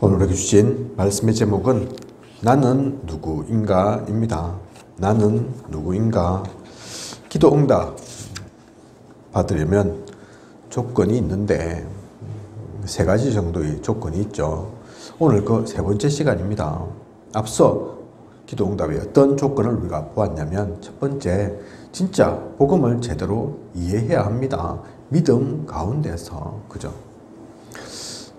오늘에게 주신 말씀의 제목은 나는 누구인가 입니다. 나는 누구인가. 기도 응답 받으려면 조건이 있는데 세 가지 정도의 조건이 있죠. 오늘 그 세 번째 시간입니다. 앞서 기도 응답에 어떤 조건을 우리가 보았냐면 첫 번째, 진짜 복음을 제대로 이해해야 합니다. 믿음 가운데서. 그죠?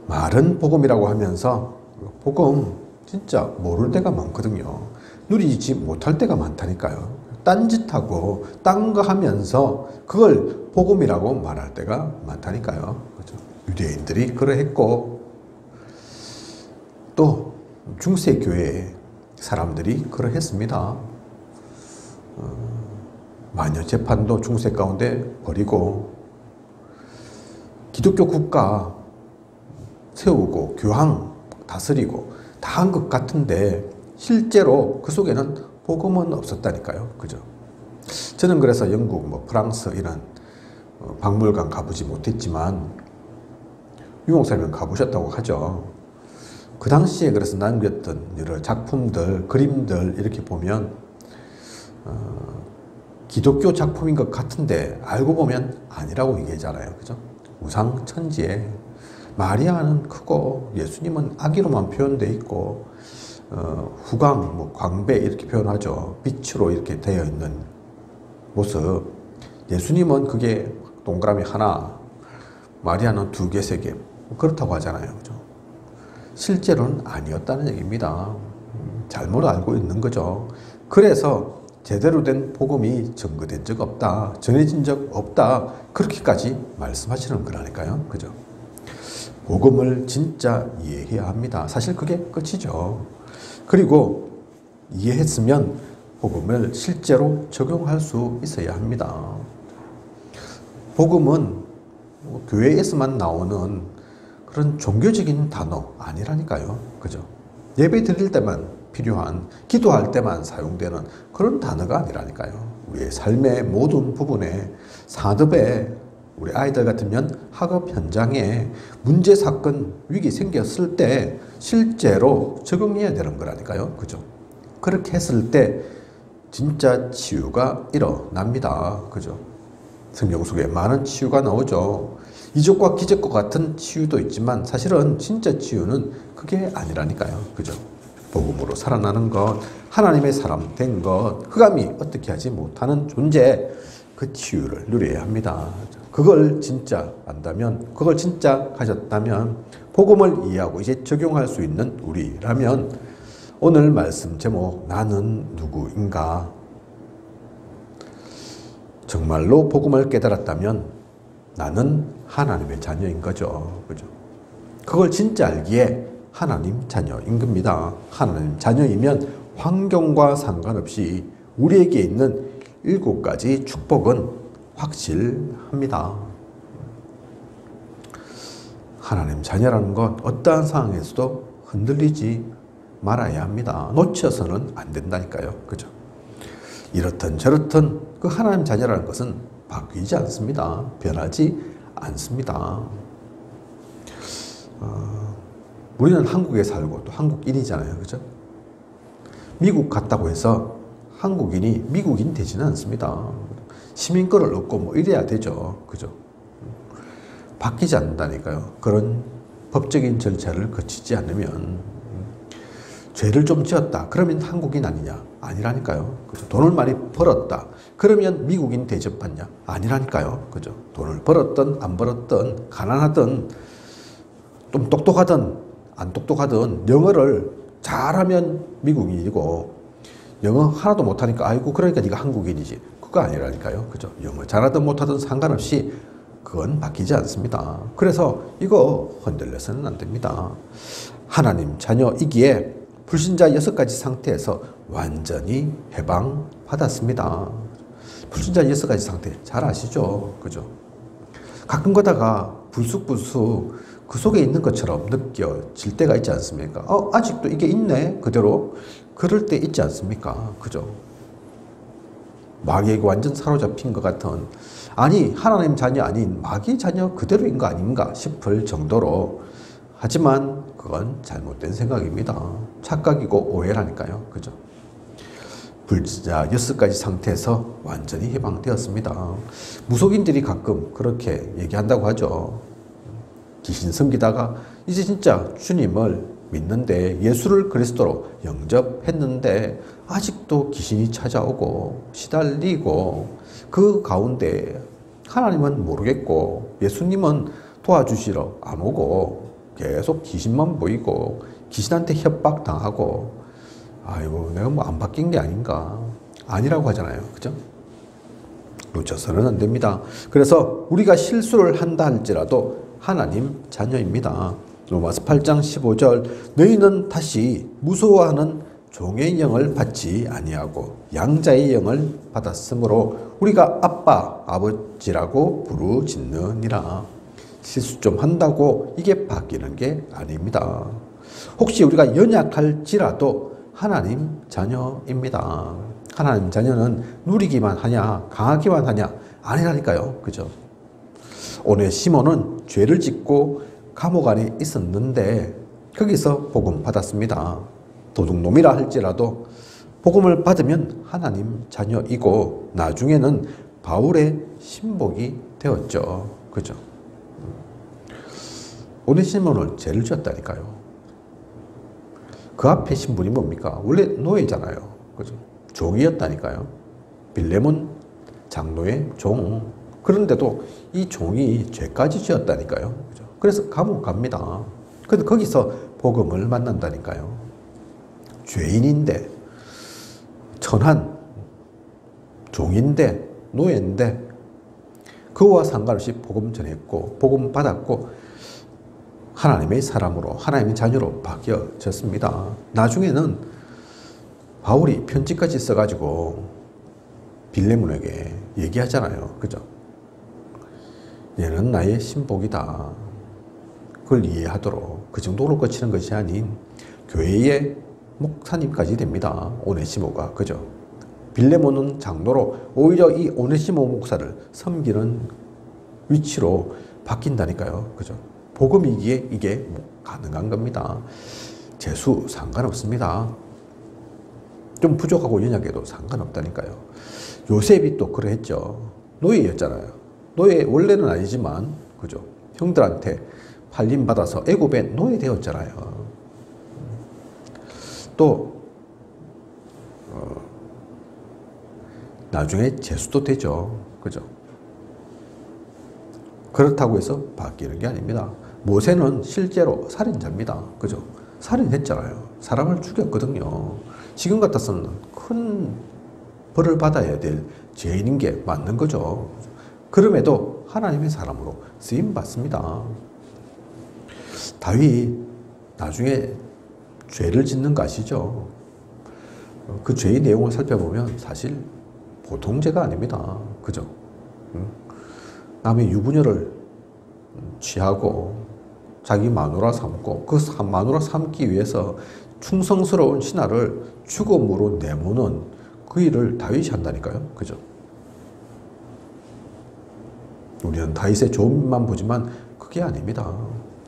말은 복음이라고 하면서 복음 진짜 모를 때가 많거든요. 누리지 못할 때가 많다니까요. 딴짓하고 딴 거 하면서 그걸 복음이라고 말할 때가 많다니까요. 그렇죠? 유대인들이 그러했고 또 중세교회 사람들이 그러했습니다. 마녀 재판도 중세 가운데 벌이고 기독교 국가 세우고 교황 다스리고 다 한 것 같은데 실제로 그 속에는 복음은 없었다니까요. 그죠? 저는 그래서 영국, 프랑스 이런 박물관 가보지 못했지만 유목사님은 가보셨다고 하죠. 그 당시에 그래서 남겼던 여러 작품들, 그림들 이렇게 보면 기독교 작품인 것 같은데 알고 보면 아니라고 얘기하잖아요. 그죠? 우상천지에 마리아는 크고 예수님은 아기로만 표현되어 있고 후광, 광배 이렇게 표현하죠. 빛으로 이렇게 되어 있는 모습. 예수님은 그게 동그라미 하나, 마리아는 두 개, 세 개 그렇다고 하잖아요. 그죠? 실제로는 아니었다는 얘기입니다. 잘못 알고 있는 거죠. 그래서 제대로 된 복음이 증거된 적 없다, 전해진 적 없다 그렇게까지 말씀하시는 거라니까요. 그죠? 복음을 진짜 이해해야 합니다. 사실 그게 끝이죠. 그리고 이해했으면 복음을 실제로 적용할 수 있어야 합니다. 복음은 교회에서만 나오는 그런 종교적인 단어 아니라니까요. 그죠? 예배 드릴 때만 필요한, 기도할 때만 사용되는 그런 단어가 아니라니까요. 우리의 삶의 모든 부분에, 산업에, 우리 아이들 같으면 학업 현장에 문제, 사건, 위기 생겼을 때 실제로 적용해야 되는 거라니까요. 그죠? 그렇게 했을 때 진짜 치유가 일어납니다. 그죠? 성경 속에 많은 치유가 나오죠. 이적과 기적과 같은 치유도 있지만 사실은 진짜 치유는 그게 아니라니까요. 그죠? 복음으로 살아나는 것, 하나님의 사람 된 것, 흑암이 어떻게 하지 못하는 존재, 그 치유를 누려야 합니다. 그걸 진짜 안다면, 그걸 진짜 가졌다면, 복음을 이해하고 이제 적용할 수 있는 우리라면 오늘 말씀 제목 나는 누구인가? 정말로 복음을 깨달았다면 나는 하나님의 자녀인 거죠. 그죠? 그걸 진짜 알기에 하나님 자녀인 겁니다. 하나님 자녀이면 환경과 상관없이 우리에게 있는 7가지 축복은 확실합니다. 하나님 자녀라는 것 어떠한 상황에서도 흔들리지 말아야 합니다. 놓쳐서는 안 된다니까요. 그죠? 이렇든 저렇든 그 하나님 자녀라는 것은 바뀌지 않습니다. 변하지 않습니다. 우리는 한국에 살고 또 한국인이잖아요. 그죠? 미국 갔다고 해서 한국인이 미국인 되지는 않습니다. 시민권을 얻고 이래야 되죠. 그죠? 바뀌지 않는다니까요. 그런 법적인 절차를 거치지 않으면. 죄를 좀 지었다. 그러면 한국인 아니냐? 아니라니까요. 그죠? 돈을 많이 벌었다. 그러면 미국인 대접받냐? 아니라니까요. 그죠? 돈을 벌었든 안 벌었든 가난하든 좀 똑똑하든 안 똑똑하든 영어를 잘하면 미국인이고 영어 하나도 못하니까 아이고 그러니까 네가 한국인이지. 그거 아니라니까요. 그죠? 영어 잘하든 못하든 상관없이 그건 바뀌지 않습니다. 그래서 이거 흔들려서는 안 됩니다. 하나님 자녀이기에 불신자 6가지 상태에서 완전히 해방받았습니다. 불신자 6가지 상태 잘 아시죠? 그죠? 가끔 가다가 불쑥불쑥 그 속에 있는 것처럼 느껴질 때가 있지 않습니까? 아직도 이게 있네? 그대로. 그럴 때 있지 않습니까? 그죠? 마귀에게 완전 사로잡힌 것 같은, 아니 하나님 자녀 아닌 마귀 자녀 그대로인 거 아닌가 싶을 정도로, 하지만 그건 잘못된 생각입니다. 착각이고 오해라니까요. 그죠? 불자 6가지 상태에서 완전히 해방되었습니다. 무속인들이 가끔 그렇게 얘기한다고 하죠. 귀신 섬기다가 이제 진짜 주님을 믿는데 예수를 그리스도로 영접했는데 아직도 귀신이 찾아오고 시달리고 그 가운데 하나님은 모르겠고 예수님은 도와주시러 안 오고 계속 귀신만 보이고 귀신한테 협박당하고 아이고 내가 뭐 안 바뀐 게 아닌가 아니라고 하잖아요. 그죠? 놓쳐서는 안 됩니다. 그래서 우리가 실수를 한다 할지라도 하나님 자녀입니다. 로마서 8장 15절 너희는 다시 무서워하는 종의 영을 받지 아니하고 양자의 영을 받았으므로 우리가 아빠 아버지라고 부르짖느니라. 실수 좀 한다고 이게 바뀌는 게 아닙니다. 혹시 우리가 연약할지라도 하나님 자녀입니다. 하나님 자녀는 누리기만 하냐 강하기만 하냐 아니라니까요. 그죠? 오네시모는 죄를 짓고 감옥 안에 있었는데 거기서 복음 받았습니다. 도둑놈이라 할지라도 복음을 받으면 하나님 자녀이고 나중에는 바울의 신복이 되었죠. 그죠? 오네시모는 죄를 지었다니까요. 그 앞에 신분이 뭡니까? 원래 노예잖아요. 그죠? 종이었다니까요. 빌레몬 장로의 종. 그런데도 이 종이 죄까지 지었다니까요. 그죠? 그래서 감옥 갑니다. 근데 거기서 복음을 만난다니까요. 죄인인데, 천한, 종인데, 노예인데, 그와 상관없이 복음 전했고, 복음 받았고, 하나님의 사람으로, 하나님의 자녀로 바뀌어졌습니다. 나중에는 바울이 편지까지 써가지고 빌레몬에게 얘기하잖아요. 그죠? 얘는 나의 신복이다. 그걸 이해하도록 그 정도로 거치는 것이 아닌 교회의 목사님까지 됩니다. 오네시모가. 그죠? 빌레몬은 장로로 오히려 이 오네시모 목사를 섬기는 위치로 바뀐다니까요. 그죠? 복음이기에 이게 가능한 겁니다. 재수 상관없습니다. 좀 부족하고 연약해도 상관없다니까요. 요셉이 또 그러했죠. 노예였잖아요. 노예 원래는 아니지만 그죠? 형들한테 팔림 받아서 애굽에 노예 되었잖아요. 또 나중에 재수도 되죠. 그죠? 그렇다고 해서 바뀌는 게 아닙니다. 모세는 실제로 살인자입니다. 그죠? 살인했잖아요. 사람을 죽였거든요. 지금 같아서는 큰 벌을 받아야 될 죄인인 게 맞는 거죠. 그럼에도 하나님의 사람으로 쓰임 받습니다. 다윗 나중에 죄를 짓는 거 아시죠? 그 죄의 내용을 살펴보면 사실 보통 죄가 아닙니다. 그죠? 남의 유부녀를 취하고 자기 마누라 삼고 그 마누라 삼기 위해서 충성스러운 신하를 죽음으로 내모는 그 일을 다윗이 한다니까요. 그죠? 우리는 다윗의 좋음만 보지만 그게 아닙니다.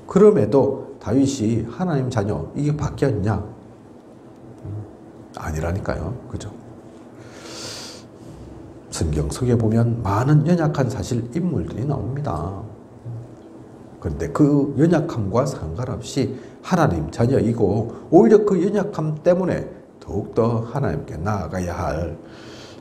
그럼에도 다윗이 하나님 자녀 이게 바뀌었냐? 아니라니까요. 그죠? 성경 속에 보면 많은 연약한 사실 인물들이 나옵니다. 그런데 그 연약함과 상관없이 하나님 자녀이고 오히려 그 연약함 때문에 더욱더 하나님께 나아가야 할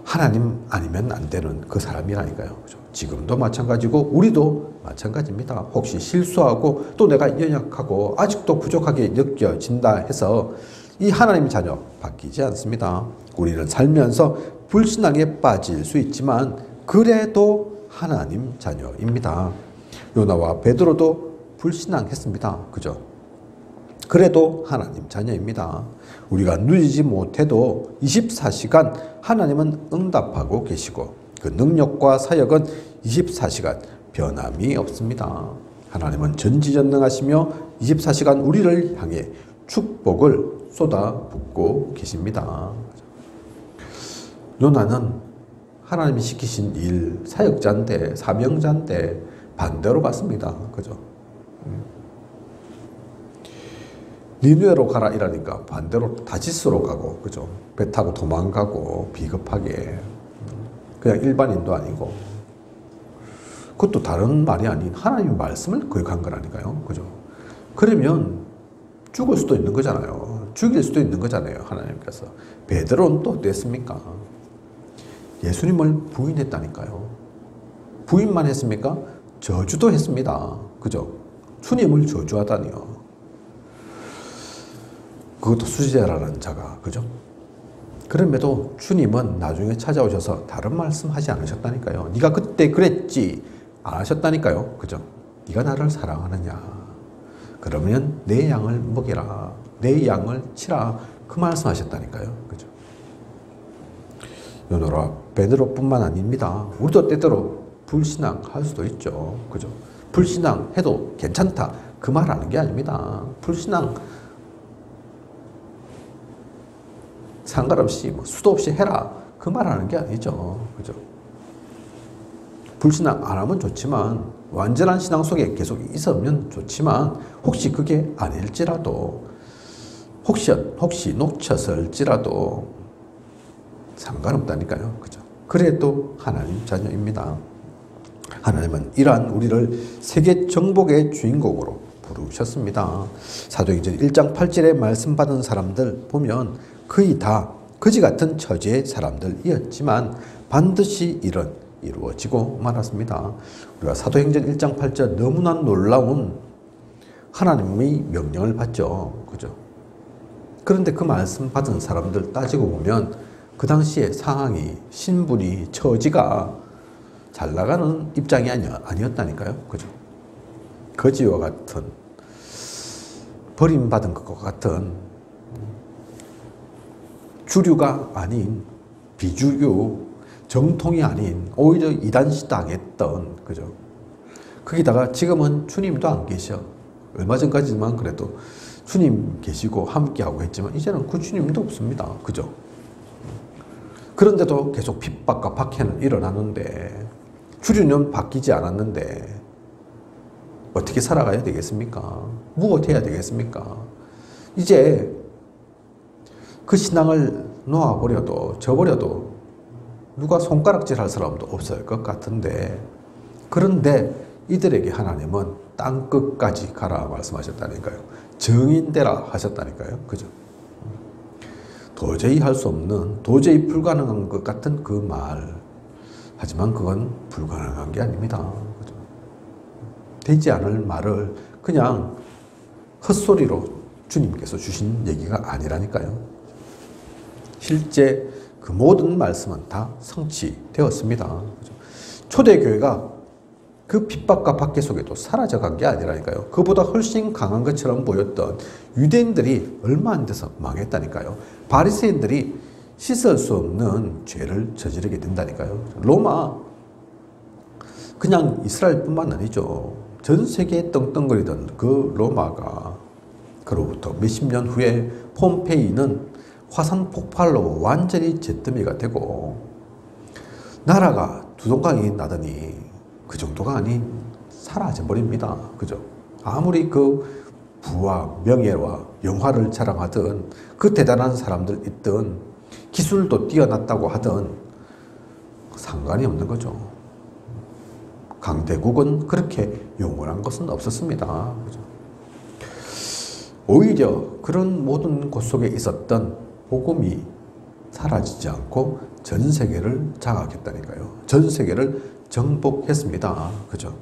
하나님 아니면 안 되는 그 사람이라니까요. 그죠? 지금도 마찬가지고 우리도 마찬가지입니다. 혹시 실수하고 또 내가 연약하고 아직도 부족하게 느껴진다 해서 이 하나님 자녀 바뀌지 않습니다. 우리는 살면서 불신앙에 빠질 수 있지만 그래도 하나님 자녀입니다. 요나와 베드로도 불신앙했습니다. 그죠? 그래도 하나님 자녀입니다. 우리가 누리지 못해도 24시간 하나님은 응답하고 계시고 그 능력과 사역은 24시간 변함이 없습니다. 하나님은 전지전능하시며 24시간 우리를 향해 축복을 쏟아붓고 계십니다. 요나는 하나님이 시키신 일, 사역자인데, 사명자인데 반대로 갔습니다. 그죠? 니누에로 가라 이러니까 반대로 다지스로 가고, 그죠? 배 타고 도망가고, 비겁하게. 그냥 일반인도 아니고. 그것도 다른 말이 아닌 하나님의 말씀을 거역한 거라니까요. 그죠? 그러면 죽을 수도 있는 거잖아요. 죽일 수도 있는 거잖아요. 하나님께서. 베드로는 또 어땠습니까? 예수님을 부인했다니까요. 부인만 했습니까? 저주도 했습니다. 그죠? 주님을 저주하다니요. 그것도 수지자라는 자가. 그죠? 그럼에도 주님은 나중에 찾아오셔서 다른 말씀 하지 않으셨다니까요. 네가 그때 그랬지 안 하셨다니까요. 그죠? 네가 나를 사랑하느냐? 그러면 내 양을 먹이라. 내 양을 치라. 그 말씀 하셨다니까요. 그죠? 요노라 베드로뿐만 아닙니다. 우리도 때때로 불신앙 할 수도 있죠. 그죠? 불신앙 해도 괜찮다. 그 말 하는 게 아닙니다. 불신앙 상관없이 수도 없이 해라. 그 말 하는 게 아니죠. 그죠? 불신앙 안 하면 좋지만 완전한 신앙 속에 계속 있으면 좋지만 혹시 그게 아닐지라도 혹시 놓쳤을지라도 상관없다니까요. 그죠? 그래도 하나님 자녀입니다. 하나님은 이러한 우리를 세계 정복의 주인공으로 부르셨습니다. 사도행전 1장 8절에 말씀 받은 사람들 보면 거의 다 거지 같은 처지의 사람들이었지만 반드시 이루어지고 말았습니다. 우리가 사도행전 1장 8절 너무나 놀라운 하나님의 명령을 받죠. 그죠? 그런데 그 말씀 받은 사람들 따지고 보면 그 당시의 상황이, 신분이, 처지가 잘 나가는 입장이 아니었다니까요. 그죠? 거지와 같은, 버림받은 것과 같은, 주류가 아닌 비주류, 정통이 아닌 오히려 이단시 당했던, 그죠? 거기다가 지금은 주님도 안 계셔. 얼마 전까지만 그래도 주님 계시고 함께하고 했지만 이제는 그 주님도 없습니다. 그죠? 그런데도 계속 핍박과 박해는 일어나는데 주류는 바뀌지 않았는데 어떻게 살아가야 되겠습니까? 무엇해야 되겠습니까? 이제 그 신앙을 놓아버려도 저버려도 누가 손가락질 할 사람도 없을 것 같은데 그런데 이들에게 하나님은 땅끝까지 가라 말씀하셨다니까요. 정인되라 하셨다니까요. 그죠? 도저히 할 수 없는, 도저히 불가능한 것 같은 그 말. 하지만 그건 불가능한 게 아닙니다. 그죠? 되지 않을 말을 그냥 헛소리로 주님께서 주신 얘기가 아니라니까요. 실제 그 모든 말씀은 다 성취되었습니다. 그죠? 초대교회가 그 핍박과 박해 속에도 사라져간 게 아니라니까요. 그보다 훨씬 강한 것처럼 보였던 유대인들이 얼마 안 돼서 망했다니까요. 바리새인들이 씻을 수 없는 죄를 저지르게 된다니까요. 로마, 그냥 이스라엘뿐만 아니죠. 전 세계에 떵떵거리던 그 로마가 그로부터 몇십 년 후에 폼페이는 화산 폭발로 완전히 잿더미가 되고 나라가 두동강이 나더니 그 정도가 아닌 사라져버립니다. 그죠? 아무리 그 부와 명예와 영화를 자랑하던 그 대단한 사람들 있던 기술도 뛰어났다고 하던 상관이 없는 거죠. 강대국은 그렇게 영원한 것은 없었습니다. 그죠? 오히려 그런 모든 곳 속에 있었던 복음이 사라지지 않고 전 세계를 장악했다니까요. 전 세계를 정복했습니다. 그죠?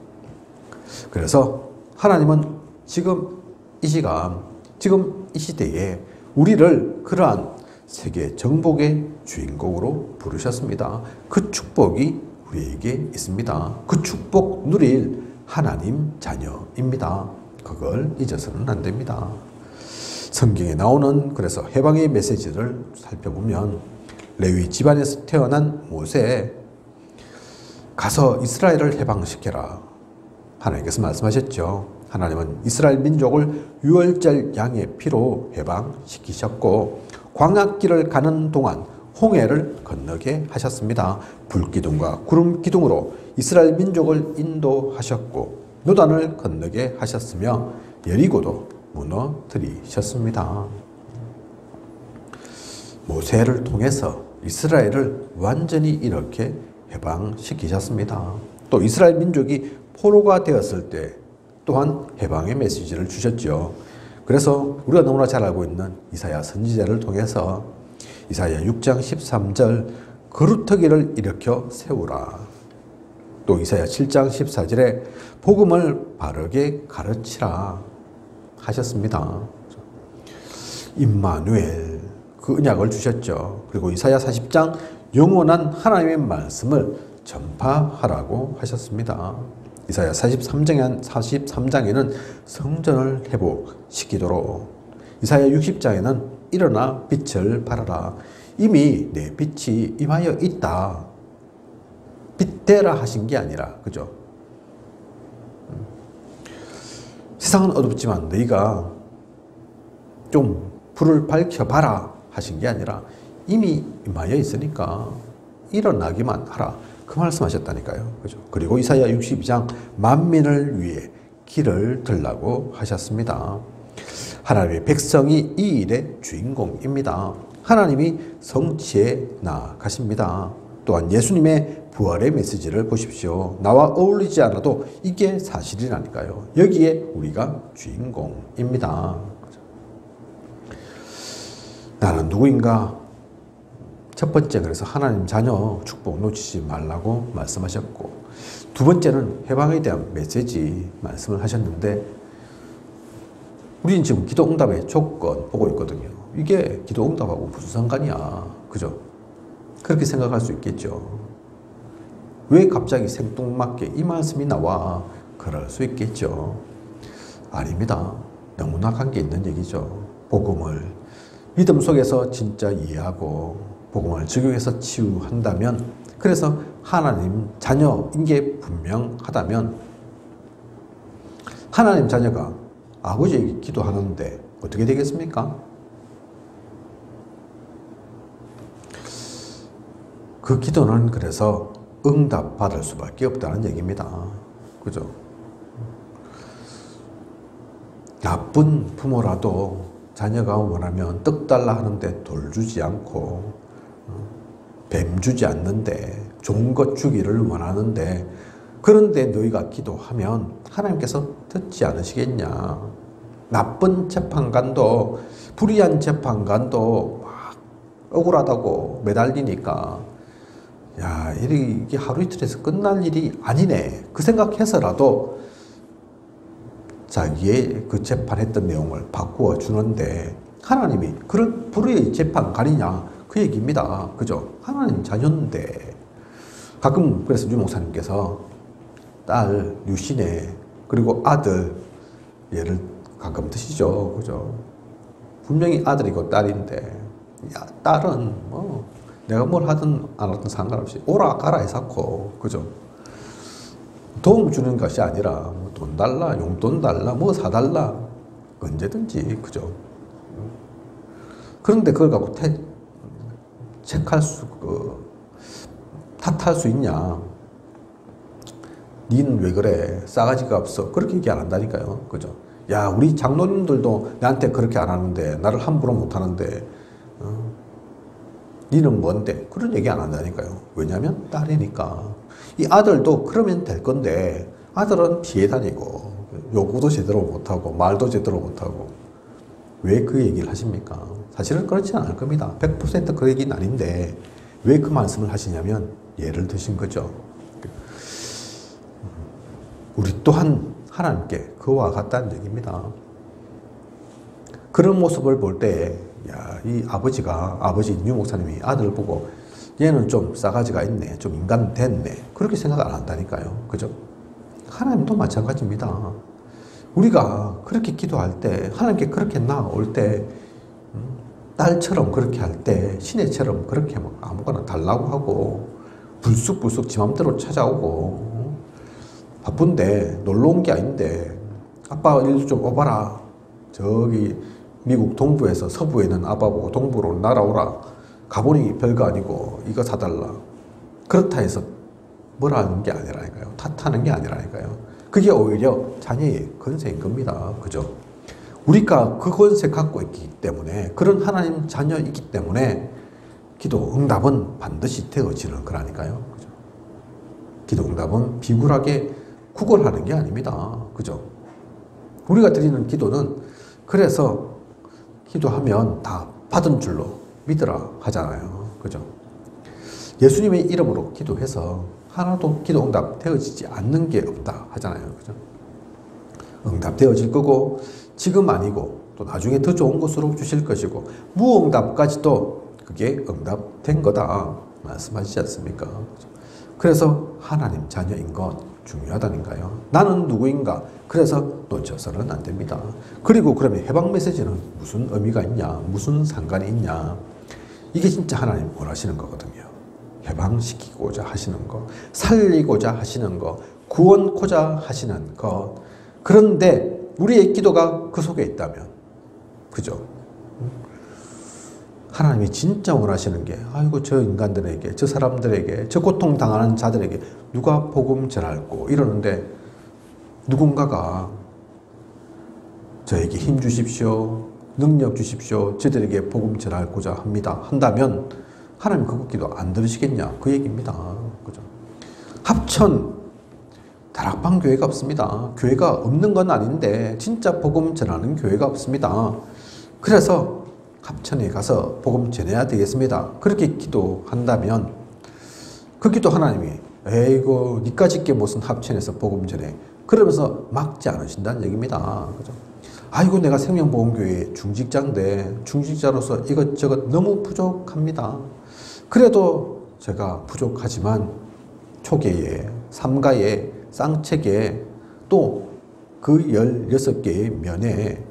그래서 하나님은 지금 이 시간, 지금 이 시대에 우리를 그러한 세계 정복의 주인공으로 부르셨습니다. 그 축복이 우리에게 있습니다. 그 축복 누릴 하나님 자녀입니다. 그걸 잊어서는 안 됩니다. 성경에 나오는 그래서 해방의 메시지를 살펴보면 레위 집안에서 태어난 모세 가서 이스라엘을 해방시켜라. 하나님께서 말씀하셨죠. 하나님은 이스라엘 민족을 유월절 양의 피로 해방시키셨고 광야길을 가는 동안 홍해를 건너게 하셨습니다. 불기둥과 구름기둥으로 이스라엘 민족을 인도하셨고 요단을 건너게 하셨으며 여리고도 무너뜨리셨습니다. 모세를 통해서 이스라엘을 완전히 이렇게 해방시키셨습니다. 또 이스라엘 민족이 포로가 되었을 때 또한 해방의 메시지를 주셨죠. 그래서 우리가 너무나 잘 알고 있는 이사야 선지자를 통해서 이사야 6장 13절 거루터기를 일으켜 세우라. 또 이사야 7장 14절에 복음을 바르게 가르치라 하셨습니다. 임마누엘 그 언약을 주셨죠. 그리고 이사야 40장 영원한 하나님의 말씀을 전파하라고 하셨습니다. 이사야 43장에는 성전을 회복시키도록, 이사야 60장에는 일어나 빛을 발하라. 이미 내 빛이 임하여 있다. 빛대라 하신 게 아니라, 그죠? 세상은 어둡지만 너희가 좀 불을 밝혀봐라 하신 게 아니라 이미 임하여 있으니까 일어나기만 하라. 그 말씀하셨다니까요. 그죠? 그리고 이사야 62장 만민을 위해 길을 들라고 하셨습니다. 하나님의 백성이 이 일의 주인공입니다. 하나님이 성취해 나가십니다. 또한 예수님의 부활의 메시지를 보십시오. 나와 어울리지 않아도 이게 사실이라니까요. 여기에 우리가 주인공입니다. 나는 누구인가? 첫 번째, 그래서 하나님 자녀 축복 놓치지 말라고 말씀하셨고, 두 번째는 해방에 대한 메시지 말씀을 하셨는데, 우리는 지금 기도 응답의 조건 보고 있거든요. 이게 기도 응답하고 무슨 상관이야, 그죠? 그렇게 생각할 수 있겠죠. 왜 갑자기 생뚱맞게 이 말씀이 나와? 그럴 수 있겠죠. 아닙니다. 너무나 관계 있는 얘기죠. 복음을 믿음 속에서 진짜 이해하고 복음을 적용해서 치유한다면, 그래서 하나님 자녀인 게 분명하다면, 하나님 자녀가 아버지에게 기도하는데 어떻게 되겠습니까? 그 기도는 그래서 응답받을 수밖에 없다는 얘기입니다. 그죠? 나쁜 부모라도 자녀가 원하면 떡 달라 하는데 돌 주지 않고, 뱀 주지 않는데 좋은 것 주기를 원하는데, 그런데 너희가 기도하면 하나님께서 듣지 않으시겠냐. 나쁜 재판관도, 불의한 재판관도 막 억울하다고 매달리니까, 야, 이게 하루 이틀에서 끝날 일이 아니네, 그 생각해서라도 자기의 그 재판했던 내용을 바꾸어 주는데, 하나님이 그런 불의의 재판관이냐, 그 얘기입니다. 그죠? 하나님 자녀인데. 가끔 그래서 유 목사님께서 딸 유신혜 그리고 아들 예를 가끔 드시죠. 그죠? 분명히 아들이고 딸인데, 야, 딸은 뭐 내가 뭘 하든 안 하든 상관없이 오라 가라 해서고, 그죠? 도움 주는 것이 아니라 돈 달라, 용돈 달라, 뭐 사달라, 언제든지, 그죠? 그런데 그걸 갖고 탓할 수 있냐? 니는 왜 그래? 싸가지가 없어. 그렇게 얘기 안 한다니까요. 그죠? 야, 우리 장로님들도 나한테 그렇게 안 하는데, 나를 함부로 못 하는데, 니는 뭔데? 그런 얘기 안 한다니까요. 왜냐면 딸이니까. 이 아들도 그러면 될 건데, 아들은 피해 다니고, 요구도 제대로 못하고, 말도 제대로 못하고, 왜 그 얘기를 하십니까? 사실은 그렇지 않을 겁니다. 100% 그 얘기는 아닌데, 왜 그 말씀을 하시냐면, 예를 드신 거죠. 우리 또한 하나님께 그와 같다는 얘기입니다. 그런 모습을 볼 때, 야, 이 아버지 유 목사님이 아들을 보고, 얘는 좀 싸가지가 있네, 좀 인간 됐네, 그렇게 생각 안 한다니까요. 그죠? 하나님도 마찬가지입니다. 우리가 그렇게 기도할 때, 하나님께 그렇게 나올 때, 딸처럼 그렇게 할 때, 시내처럼 그렇게 막 아무거나 달라고 하고, 불쑥불쑥 지 맘대로 찾아오고, 바쁜데 놀러 온 게 아닌데, 아빠 일도 좀 와봐라. 저기 미국 동부에서 서부에 있는 아빠 보고 동부로 날아오라. 가보니 별거 아니고 이거 사달라. 그렇다 해서 뭐라 하는 게 아니라니까요. 탓하는 게 아니라니까요. 그게 오히려 자녀의 건세인 겁니다. 그죠? 우리가 그 권세 갖고 있기 때문에, 그런 하나님 자녀이기 때문에 기도 응답은 반드시 되어지는 거라니까요. 그죠? 기도 응답은 비굴하게 구걸하는 게 아닙니다. 그죠? 우리가 드리는 기도는 그래서 기도하면 다 받은 줄로 믿으라 하잖아요. 그죠? 예수님의 이름으로 기도해서 하나도 기도 응답 되어지지 않는 게 없다 하잖아요. 그죠? 응답 되어질 거고, 지금 아니고 또 나중에 더 좋은 것으로 주실 것이고, 무응답까지도 그게 응답된 거다 말씀하시지 않습니까? 그래서 하나님 자녀인 것 중요하다니까요. 나는 누구인가? 그래서 놓쳐서는 안 됩니다. 그리고 그러면 해방 메시지는 무슨 의미가 있냐? 무슨 상관이 있냐? 이게 진짜 하나님 원하시는 거거든요. 해방시키고자 하시는 것, 살리고자 하시는 것, 구원코자 하시는 것. 그런데 우리의 기도가 그 속에 있다면, 그죠? 하나님이 진짜 원하시는 게, 아이고 저 인간들에게, 저 사람들에게, 저 고통당하는 자들에게 누가 복음 전할고 이러는데, 누군가가 저에게 힘 주십시오, 능력 주십시오, 저들에게 복음 전하고자 합니다 한다면 하나님 그거 기도 안 들으시겠냐, 그 얘기입니다. 그죠? 합천 다락방 교회가 없습니다. 교회가 없는 건 아닌데 진짜 복음 전하는 교회가 없습니다. 그래서 합천에 가서 복음 전해야 되겠습니다. 그렇게 기도한다면 그 기도 하나님이 에이고 니까 짓게 무슨 합천에서 복음 전해, 그러면서 막지 않으신다는 얘기입니다. 그죠? 아이고 내가 생명보험교회 중직자인데 중직자로서 이것저것 너무 부족합니다. 그래도 제가 부족하지만 초계에, 삼가에, 쌍책에 또 그 16개의 면에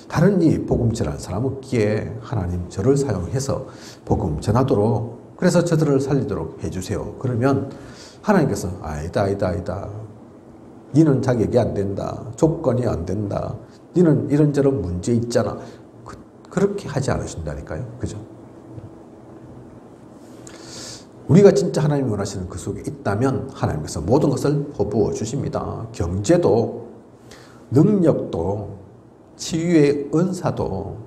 다른 이 복음 전할 사람 없기에 하나님 저를 사용해서 복음 전하도록, 그래서 저들을 살리도록 해주세요. 그러면 하나님께서 아니다. 니는 자격이 안 된다. 조건이 안 된다. 니는 이런저런 문제 있잖아. 그렇게 하지 않으신다니까요. 그죠? 우리가 진짜 하나님이 원하시는 그 속에 있다면 하나님께서 모든 것을 퍼부어 주십니다. 경제도, 능력도, 치유의 은사도.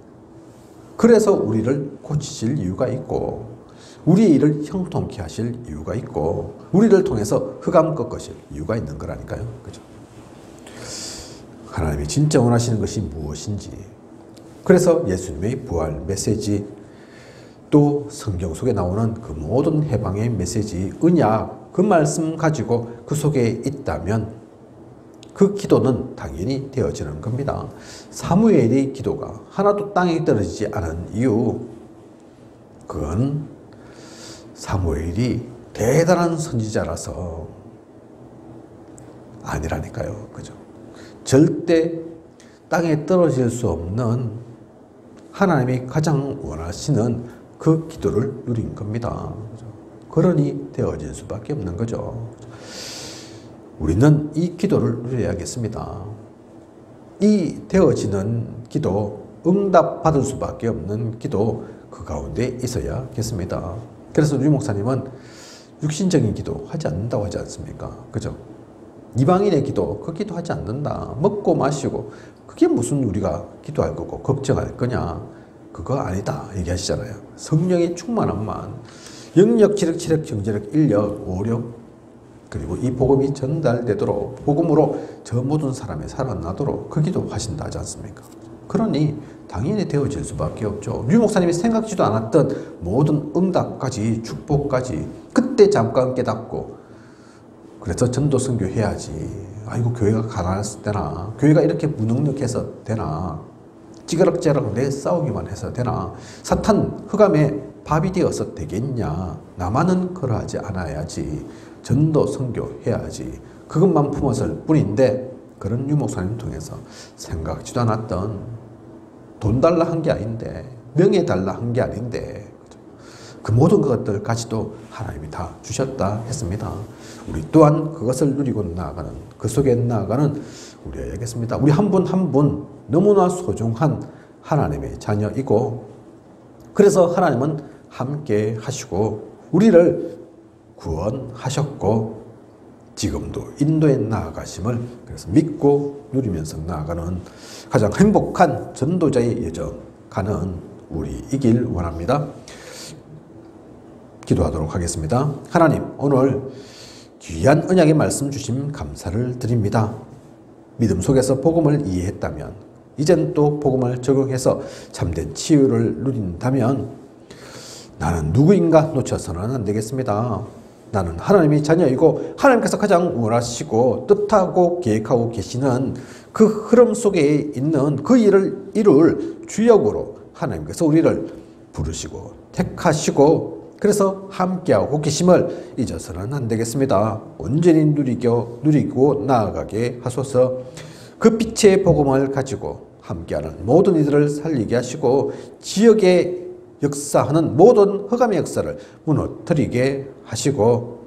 그래서 우리를 고치실 이유가 있고, 우리의 일을 형통케 하실 이유가 있고, 우리를 통해서 흑암 꺾으실 이유가 있는 거라니까요. 그죠? 하나님이 진짜 원하시는 것이 무엇인지, 그래서 예수님의 부활 메시지, 또 성경 속에 나오는 그 모든 해방의 메시지, 언약, 그 말씀 가지고 그 속에 있다면 그 기도는 당연히 되어지는 겁니다. 사무엘의 기도가 하나도 땅에 떨어지지 않은 이유, 그건 사무엘이 대단한 선지자라서 아니라니까요. 그죠? 절대 땅에 떨어질 수 없는 하나님이 가장 원하시는 그 기도를 누린 겁니다. 그러니 되어질 수밖에 없는 거죠. 우리는 이 기도를 누려야겠습니다. 이 되어지는 기도, 응답받을 수밖에 없는 기도, 그 가운데 있어야겠습니다. 그래서 류 목사님은 육신적인 기도 하지 않는다고 하지 않습니까? 그죠? 이방인의 기도, 그 기도하지 않는다. 먹고 마시고, 그게 무슨 우리가 기도할 거고 걱정할 거냐? 그거 아니다 얘기하시잖아요. 성령의 충만함만, 영력, 지력, 체력, 경제력, 인력, 오력, 그리고 이 복음이 전달되도록, 복음으로 저 모든 사람이 살아나도록 그 기도 하신다 하지 않습니까? 그러니 당연히 되어질 수밖에 없죠. 류 목사님이 생각지도 않았던 모든 응답까지, 축복까지 그때 잠깐 깨닫고, 그래서 전도 선교 해야지. 아이고 교회가 가난했을 때나, 교회가 이렇게 무능력해서 되나, 찌그럭찌그럭 내 싸우기만 해서 되나, 사탄 흑암에 밥이 되어서 되겠냐, 나만은 그러하지 않아야지, 전도 선교 해야지, 그것만 품었을 뿐인데, 그런 유목사님 통해서 생각지도 않았던, 돈 달라 한 게 아닌데, 명예 달라 한 게 아닌데, 그 모든 것들까지도 하나님이 다 주셨다 했습니다. 우리 또한 그것을 누리고 나아가는, 그 속에 나아가는 우리여야겠습니다. 우리 한 분 한 분 너무나 소중한 하나님의 자녀이고, 그래서 하나님은 함께 하시고 우리를 구원하셨고, 지금도 인도에 나아가심을 그래서 믿고 누리면서 나아가는 가장 행복한 전도자의 여정 가는 우리이길 원합니다. 기도하도록 하겠습니다. 하나님, 오늘 귀한 언약의 말씀 주심 감사를 드립니다. 믿음 속에서 복음을 이해했다면 이젠 또 복음을 적용해서 참된 치유를 누린다면 나는 누구인가 놓쳐서는 안 되겠습니다. 나는 하나님의 자녀이고 하나님께서 가장 원하시고 뜻하고 계획하고 계시는 그 흐름 속에 있는 그 일을 이룰 주역으로 하나님께서 우리를 부르시고 택하시고 그래서 함께하고 계심을 잊어서는 안 되겠습니다. 온전히 누리고 나아가게 하소서. 그 빛의 복음을 가지고 함께하는 모든 이들을 살리게 하시고 지역에 역사하는 모든 흑암의 역사를 무너뜨리게 하시고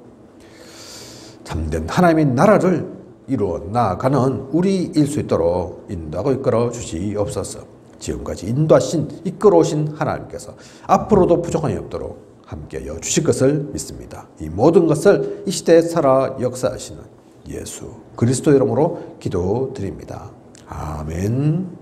참된 하나님의 나라를 이루어 나아가는 우리일 수 있도록 인도하고 이끌어 주시옵소서. 지금까지 인도하신 이끌어 오신 하나님께서 앞으로도 부족함이 없도록 함께하여 주실 것을 믿습니다. 이 모든 것을 이 시대에 살아 역사하시는 예수 그리스도 이름으로 기도드립니다. 아멘.